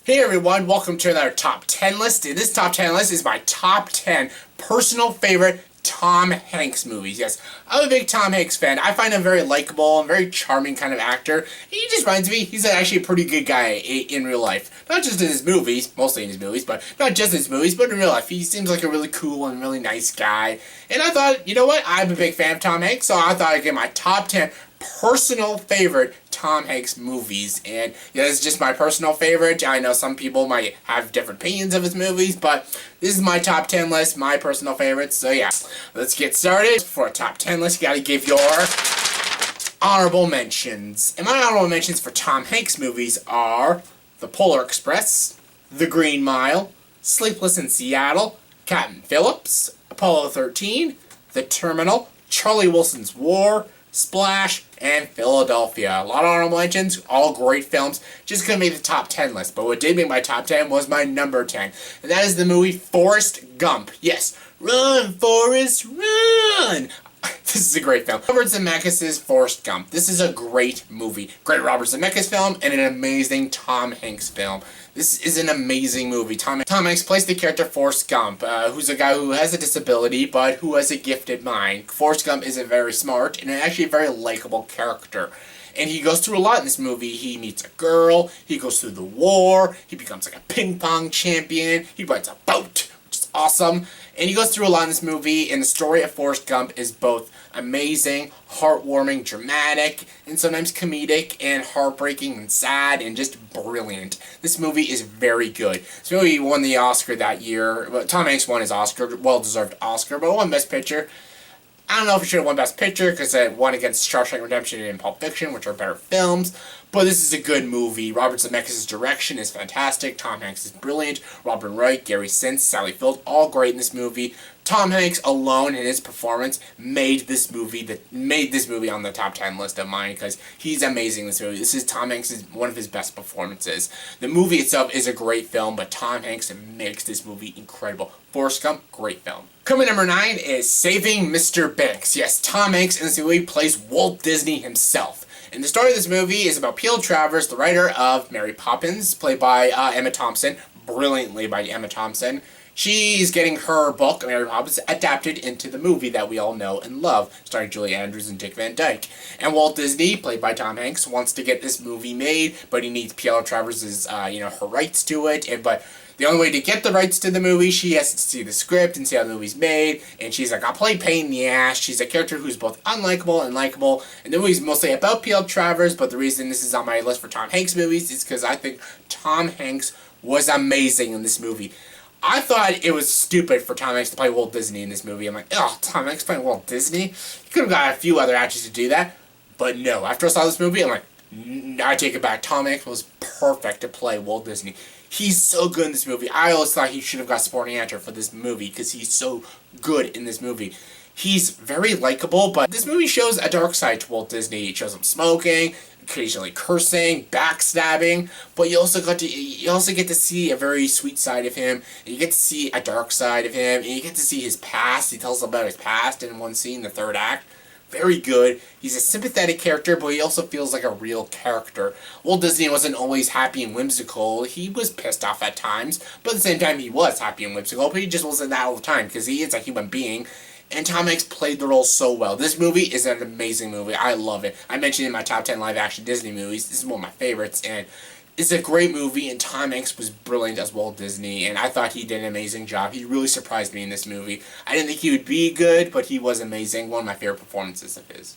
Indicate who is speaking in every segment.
Speaker 1: Hey everyone, welcome to another top 10 list. And this top 10 list is my top 10 personal favorite Tom Hanks movies. Yes, I'm a big Tom Hanks fan. I find him very likable and very charming kind of actor. He just reminds me, he's actually a pretty good guy in real life. Not just in his movies, mostly in his movies, but not just in his movies, but in real life. He seems like a really cool and really nice guy. And I thought, you know what, I'm a big fan of Tom Hanks, so I thought I'd get my top 10 personal favorite Tom Hanks movies. And yeah, this is just my personal favorite. I know some people might have different opinions of his movies, but this is my top 10 list, my personal favorites. So yeah, let's get started. For a top 10 list, you gotta give your honorable mentions. And my honorable mentions for Tom Hanks movies are The Polar Express, The Green Mile, Sleepless in Seattle, Captain Phillips, Apollo 13, The Terminal, Charlie Wilson's War, Splash, and Philadelphia. A lot of honorable mentions, all great films. Just couldn't make the top 10 list, but what did make my top 10 was my number 10. And that is the movie Forrest Gump. Yes, run, Forrest, run! This is a great film. Robert Zemeckis' Forrest Gump. This is a great movie. Great Robert Zemeckis film and an amazing Tom Hanks film. This is an amazing movie. Tom Hanks plays the character Forrest Gump, who's a guy who has a disability, but who has a gifted mind. Forrest Gump is a very smart and actually a very likable character. And he goes through a lot in this movie. He meets a girl, he goes through the war, he becomes like a ping pong champion, he rides a boat, which is awesome. And he goes through a lot in this movie, and the story of Forrest Gump is both amazing, heartwarming, dramatic, and sometimes comedic, and heartbreaking, and sad, and just brilliant. This movie is very good. This movie won the Oscar that year. Well, Tom Hanks won his Oscar, well-deserved Oscar, but won Best Picture. I don't know if it should have won Best Picture, because it won against Shawshank Redemption and Pulp Fiction, which are better films. But this is a good movie. Robert Zemeckis' direction is fantastic. Tom Hanks is brilliant. Robin Wright, Gary Sinise, Sally Field, all great in this movie. Tom Hanks alone in his performance made this movie on the top 10 list of mine, because he's amazing in this movie. This is Tom Hanks' one of his best performances. The movie itself is a great film, but Tom Hanks makes this movie incredible. Forrest Gump, great film. Coming number 9 is Saving Mr. Banks. Yes, Tom Hanks in this movie plays Walt Disney himself. And the story of this movie is about P.L. Travers, the writer of Mary Poppins, played by Emma Thompson, brilliantly by Emma Thompson. She's getting her book, Mary Poppins, adapted into the movie that we all know and love, starring Julie Andrews and Dick Van Dyke. And Walt Disney, played by Tom Hanks, wants to get this movie made, but he needs P.L. Travers' her rights to it. But the only way to get the rights to the movie, she has to see the script and see how the movie's made. And she's like, I'll play pain in the ass. She's a character who's both unlikable and likable. And the movie's mostly about P.L. Travers, but the reason this is on my list for Tom Hanks movies is because I think Tom Hanks was amazing in this movie. I thought it was stupid for Tom Hanks to play Walt Disney in this movie. I'm like, oh, Tom Hanks playing Walt Disney? He could have got a few other actors to do that. But no, after I saw this movie, I'm like, I take it back. Tom Hanks was perfect to play Walt Disney. He's so good in this movie. I always thought he should have got supporting actor for this movie because he's so good in this movie. He's very likable, but this movie shows a dark side to Walt Disney. It shows him smoking, occasionally cursing, backstabbing, but you also get to see a very sweet side of him, and you get to see a dark side of him, and you get to see his past. He tells about his past in one scene, the third act. Very good. He's a sympathetic character, but he also feels like a real character. Walt Disney wasn't always happy and whimsical. He was pissed off at times, but at the same time he was happy and whimsical, but he just wasn't that all the time, because he is a human being. And Tom Hanks played the role so well. This movie is an amazing movie. I love it. I mentioned it in my top 10 live-action Disney movies. This is one of my favorites, and it's a great movie, and Tom Hanks was brilliant as Walt Disney, and I thought he did an amazing job. He really surprised me in this movie. I didn't think he would be good, but he was amazing. One of my favorite performances of his.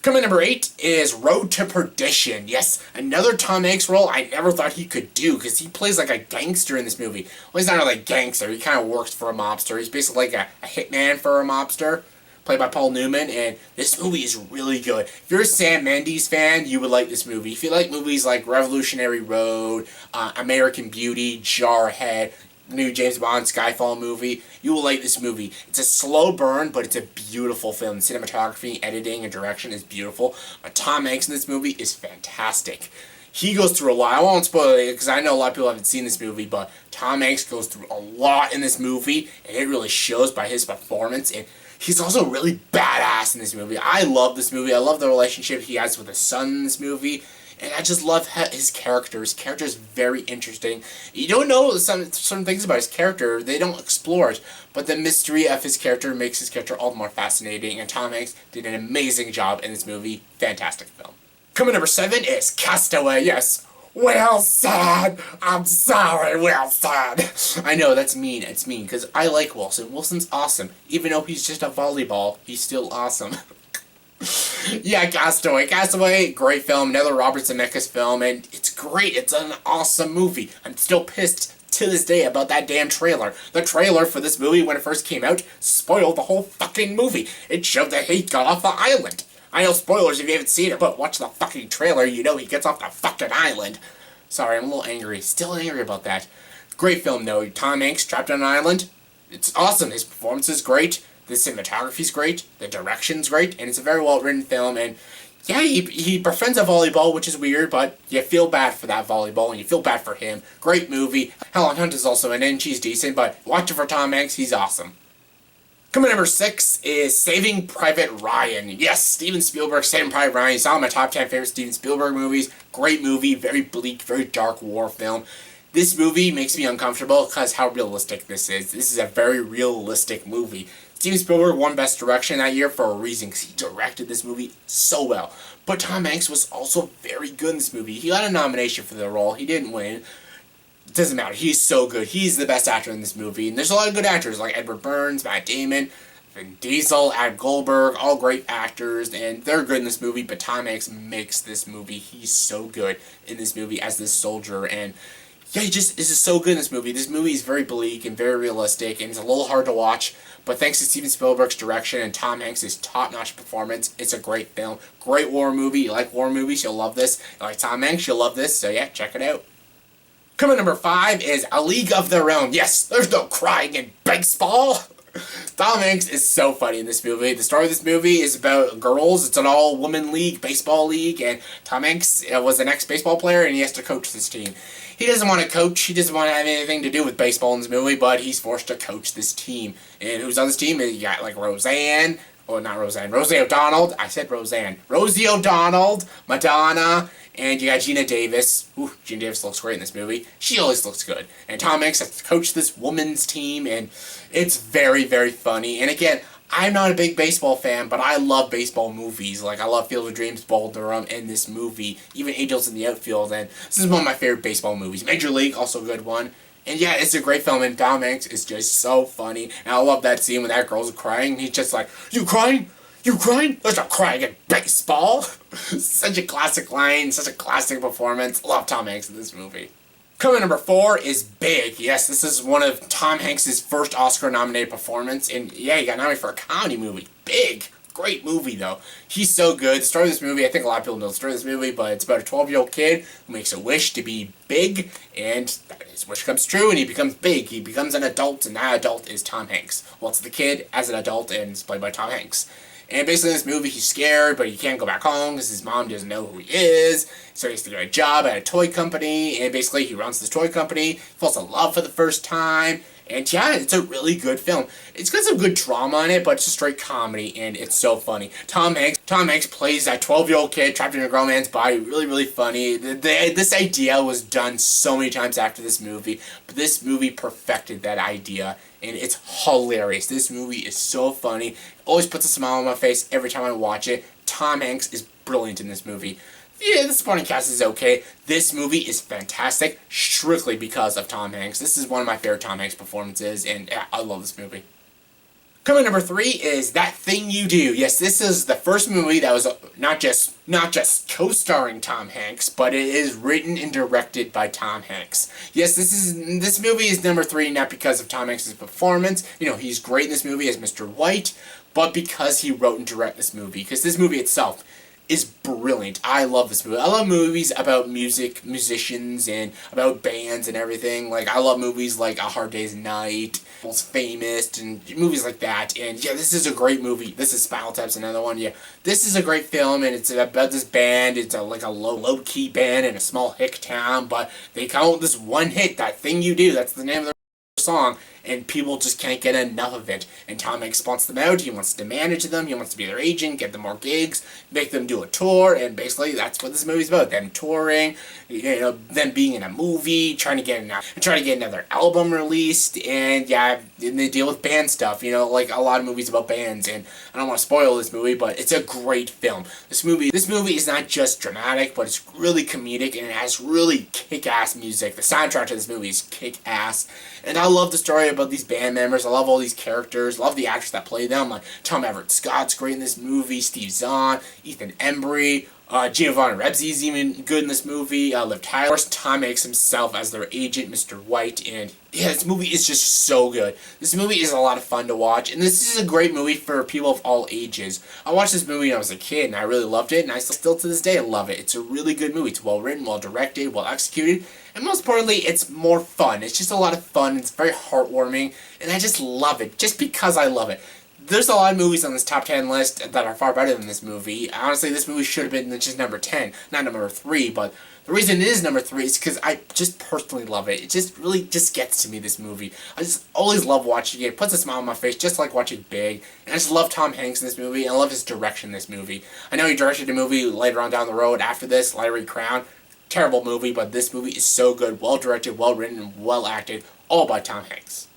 Speaker 1: Coming number 8 is Road to Perdition. Yes, another Tom Hanks role I never thought he could do, because he plays like a gangster in this movie. Well, he's not really a gangster. He kind of works for a mobster. He's basically like a hitman for a mobster, played by Paul Newman, and this movie is really good. If you're a Sam Mendes fan, you would like this movie. If you like movies like Revolutionary Road, American Beauty, Jarhead, new James Bond Skyfall movie, you will like this movie. It's a slow burn, but it's a beautiful film. Cinematography, editing, and direction is beautiful. But Tom Hanks in this movie is fantastic. He goes through a lot. I won't spoil it because I know a lot of people haven't seen this movie, but Tom Hanks goes through a lot in this movie, and it really shows by his performance. And he's also really badass in this movie. I love this movie. I love the relationship he has with his son in this movie. and I just love his character. His character is very interesting. You don't know some things about his character, they don't explore it, but the mystery of his character makes his character all the more fascinating, and Tom Hanks did an amazing job in this movie. Fantastic film. Coming number 7 is Castaway. Yes, Wilson! I'm sorry, Wilson! I know, that's mean. It's mean, because I like Wilson. Wilson's awesome. Even though he's just a volleyball, he's still awesome. Yeah, Castaway. Castaway, great film. Another Robert Zemeckis film, and it's great. It's an awesome movie. I'm still pissed to this day about that damn trailer. The trailer for this movie, when it first came out, spoiled the whole fucking movie. It showed that he got off the island. I know spoilers if you haven't seen it, but watch the fucking trailer, you know he gets off the fucking island. Sorry, I'm a little angry. Still angry about that. Great film, though. Tom Hanks trapped on an island. It's awesome. His performance is great. The cinematography's great. The direction's great. And it's a very well-written film. And yeah, he befriends a volleyball, which is weird, but you feel bad for that volleyball, and you feel bad for him. Great movie. Helen Hunt is also in it, and she's decent, but watch it for Tom Hanks. He's awesome. Coming number 6 is Saving Private Ryan. Yes, Steven Spielberg, Saving Private Ryan. It's all my top 10 favorite Steven Spielberg movies. Great movie, very bleak, very dark war film. This movie makes me uncomfortable because how realistic this is. This is a very realistic movie. Steven Spielberg won Best Direction that year for a reason, because he directed this movie so well. But Tom Hanks was also very good in this movie. He got a nomination for the role. He didn't win. It doesn't matter. He's so good. He's the best actor in this movie. And there's a lot of good actors like Edward Burns, Matt Damon, Vin Diesel, Adam Goldberg, all great actors, and they're good in this movie, but Tom Hanks makes this movie. He's so good in this movie as this soldier, and yeah, he just is so good in this movie. This movie is very bleak and very realistic, and it's a little hard to watch, but thanks to Steven Spielberg's direction and Tom Hanks' top-notch performance, it's a great film. Great war movie. You like war movies, you'll love this. You like Tom Hanks, you'll love this, so yeah, check it out. Coming number 5 is A League of Their Own. Yes, there's no crying in baseball. Tom Hanks is so funny in this movie. The story of this movie is about girls. It's an all-woman league, baseball league, and Tom Hanks was an ex-baseball player, and he has to coach this team. He doesn't want to coach. He doesn't want to have anything to do with baseball in this movie, but he's forced to coach this team. And who's on this team? You got, like, Roseanne. Oh, not Roseanne. Rosie O'Donnell. I said Roseanne. Rosie O'Donnell, Madonna, and you got Gina Davis. Ooh, Gina Davis looks great in this movie. She always looks good. And Tom Hanks has to coach this woman's team, and it's very, very funny. And again, I'm not a big baseball fan, but I love baseball movies. Like, I love Field of Dreams, Bull Durham, and this movie. Even Angels in the Outfield, and this is one of my favorite baseball movies. Major League, also a good one. And yeah, it's a great film, and Tom Hanks is just so funny. And I love that scene when that girl's crying. He's just like, "You crying? You crying? There's no crying in baseball." Such a classic line, such a classic performance. Love Tom Hanks in this movie. Coming number 4 is Big. Yes, this is one of Tom Hanks' first Oscar-nominated performance, and yeah, he got nominated for a comedy movie. Big. Great movie, though. He's so good. The story of this movie, I think a lot of people know the story of this movie, but it's about a 12-year-old kid who makes a wish to be big, and his wish comes true, and he becomes big. He becomes an adult, and that adult is Tom Hanks. Well, it's the kid as an adult, and it's played by Tom Hanks. And basically in this movie, he's scared, but he can't go back home because his mom doesn't know who he is. So he has to get a job at a toy company, and basically he runs this toy company, falls in love for the first time, and yeah, it's a really good film. It's got some good drama in it, but it's a straight comedy, and it's so funny. Tom Hanks plays that 12-year-old kid trapped in a grown man's body. Really, really funny. This idea was done so many times after this movie, but this movie perfected that idea, and it's hilarious. This movie is so funny. Always puts a smile on my face every time I watch it. Tom Hanks is brilliant in this movie. Yeah, the supporting cast is okay. This movie is fantastic, strictly because of Tom Hanks. This is one of my favorite Tom Hanks performances, and yeah, I love this movie. Coming number 3 is That Thing You Do. Yes, this is the first movie that was not just co-starring Tom Hanks, but it is written and directed by Tom Hanks. Yes, this movie is number 3 not because of Tom Hanks' performance. You know, he's great in this movie as Mr. White, but because he wrote and directed this movie. Because this movie itself is brilliant. I love this movie. I love movies about music, musicians, and about bands and everything. Like, I love movies like A Hard Day's Night, Most Famous, and movies like that. And yeah, this is a great movie. This is Spinal Tap's another one. Yeah, this is a great film, and it's about this band. It's like a low-key band in a small hick town, but they come out with this one hit, That Thing You Do. That's the name of the song, and people just can't get enough of it. And Tom Hanks wants them out, he wants to manage them, he wants to be their agent, get them more gigs, make them do a tour, and basically that's what this movie's about. Them touring, them being in a movie, trying to get another album released, and they deal with band stuff, like a lot of movies about bands, and I don't want to spoil this movie, but it's a great film. This movie is not just dramatic, but it's really comedic, and it has really kick-ass music. The soundtrack to this movie is kick-ass, and I love the story about these band members. I love all these characters, love the actors that play them, like Tom Everett Scott's great in this movie, Steve Zahn, Ethan Embry, Giovanni Ribisi's even good in this movie. Liv Tyler, of course, Tom Hanks himself as their agent, Mr. White, and this movie is just so good. This movie is a lot of fun to watch, and this is a great movie for people of all ages. I watched this movie when I was a kid, and I really loved it, and I still to this day love it. It's a really good movie. It's well written, well directed, well executed, and most importantly, it's more fun. It's just a lot of fun. It's very heartwarming, and I just love it, just because I love it. There's a lot of movies on this top 10 list that are far better than this movie. Honestly, this movie should have been just number 10, not number 3, but the reason it is number 3 is because I just personally love it. It just really just gets to me, this movie. I just always love watching it. It puts a smile on my face, just like watching Big. And I just love Tom Hanks in this movie, and I love his direction in this movie. I know he directed a movie later on down the road after this, Larry Crown. Terrible movie, but this movie is so good, well directed, well written, and well acted, all by Tom Hanks.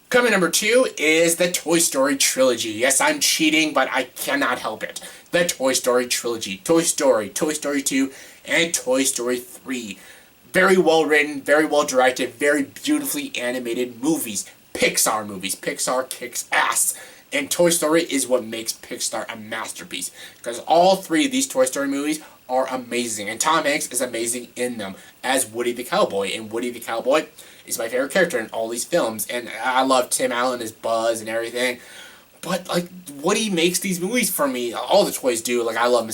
Speaker 1: Coming number 2 is the Toy Story Trilogy. Yes, I'm cheating, but I cannot help it. The Toy Story Trilogy. Toy Story, Toy Story 2, and Toy Story 3. Very well written, very well directed, very beautifully animated movies. Pixar movies. Pixar kicks ass. And Toy Story is what makes Pixar a masterpiece. Because all 3 of these Toy Story movies are amazing. And Tom Hanks is amazing in them as Woody the Cowboy. And Woody the Cowboy is my favorite character in all these films. And I love Tim Allen as Buzz and everything. But, Woody makes these movies for me. All the toys do. I love I love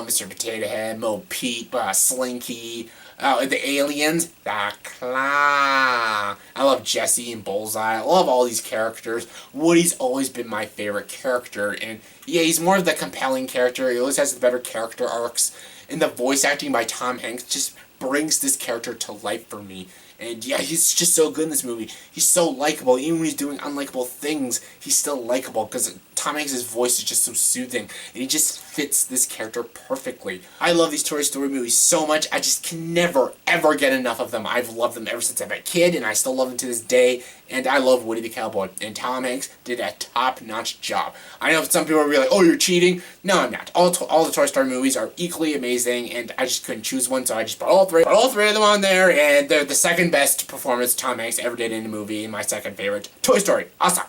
Speaker 1: Mr. Potato Head, Mo Peep, Slinky, the aliens, the Claw. I love Jesse and Bullseye. I love all these characters. Woody's always been my favorite character. And, he's more of the compelling character. He always has the better character arcs. And the voice acting by Tom Hanks just brings this character to life for me. And he's just so good in this movie. He's so likable. Even when he's doing unlikable things, he's still likable because Tom Hanks' voice is just so soothing. And he just fits this character perfectly. I love these Toy Story movies so much. I just can never, ever get enough of them. I've loved them ever since I'm a kid, and I still love them to this day. And I love Woody the Cowboy. And Tom Hanks did a top-notch job. I know some people are really like, oh, you're cheating. No, I'm not. All the Toy Story movies are equally amazing, and I just couldn't choose one, so I just put all three of them on there, and they're the second best performance Tom Hanks ever did in a movie, and my second favorite. Toy Story. Awesome.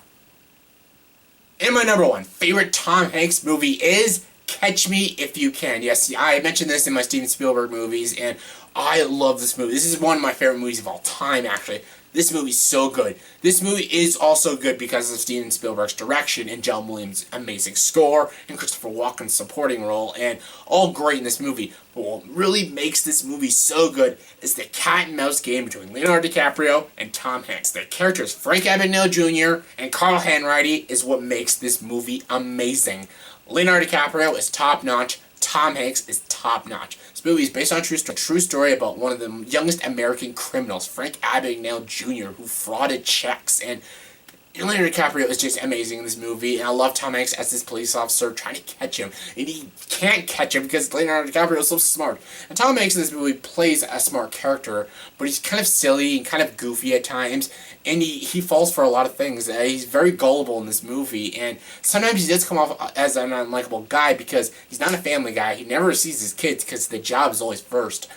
Speaker 1: And my number 1 favorite Tom Hanks movie is Catch Me If You Can. Yes, I mentioned this in my Steven Spielberg movies, and I love this movie. This is one of my favorite movies of all time, actually. This movie's so good. This movie is also good because of Steven Spielberg's direction and John Williams' amazing score and Christopher Walken's supporting role, and all great in this movie. But what really makes this movie so good is the cat and mouse game between Leonardo DiCaprio and Tom Hanks. The characters Frank Abagnale Jr. and Carl Hanratty is what makes this movie amazing. Leonardo DiCaprio is top-notch. Tom Hanks is top-notch. This movie is based on a true story about one of the youngest American criminals, Frank Abagnale Jr., who frauded checks. And Leonardo DiCaprio is just amazing in this movie, and I love Tom Hanks as this police officer trying to catch him. And he can't catch him because Leonardo DiCaprio is so smart. And Tom Hanks in this movie plays a smart character, but he's kind of silly and kind of goofy at times, and he falls for a lot of things. He's very gullible in this movie, and sometimes he does come off as an unlikable guy because he's not a family guy. He never sees his kids because the job is always first.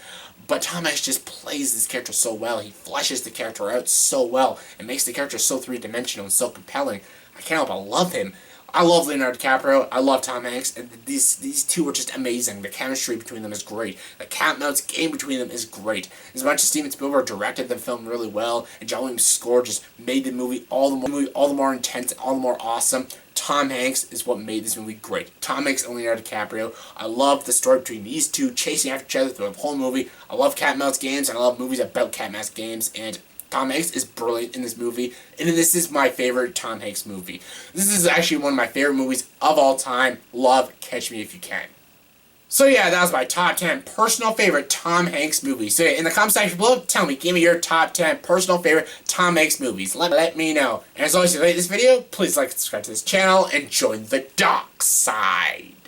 Speaker 1: But Tom Hanks just plays this character so well. He fleshes the character out so well and makes the character so three-dimensional and so compelling. I can't help but love him. I love Leonardo DiCaprio. I love Tom Hanks. And these two are just amazing. The chemistry between them is great. The cat and mouse game between them is great. As much as Steven Spielberg directed the film really well, and John Williams' score just made the movie all the more intense, all the more awesome, Tom Hanks is what made this movie great. Tom Hanks and Leonardo DiCaprio. I love the story between these two chasing after each other through the whole movie. I love cat and mouse games, and I love movies about cat and mouse games, and Tom Hanks is brilliant in this movie, and this is my favorite Tom Hanks movie. This is actually one of my favorite movies of all time. Love Catch Me If You Can. So yeah, that was my top 10 personal favorite Tom Hanks movies. So yeah, in the comment section below, tell me, give me your top 10 personal favorite Tom Hanks movies. Let me know. And as always, if you like this video, please like and subscribe to this channel and join the dark side.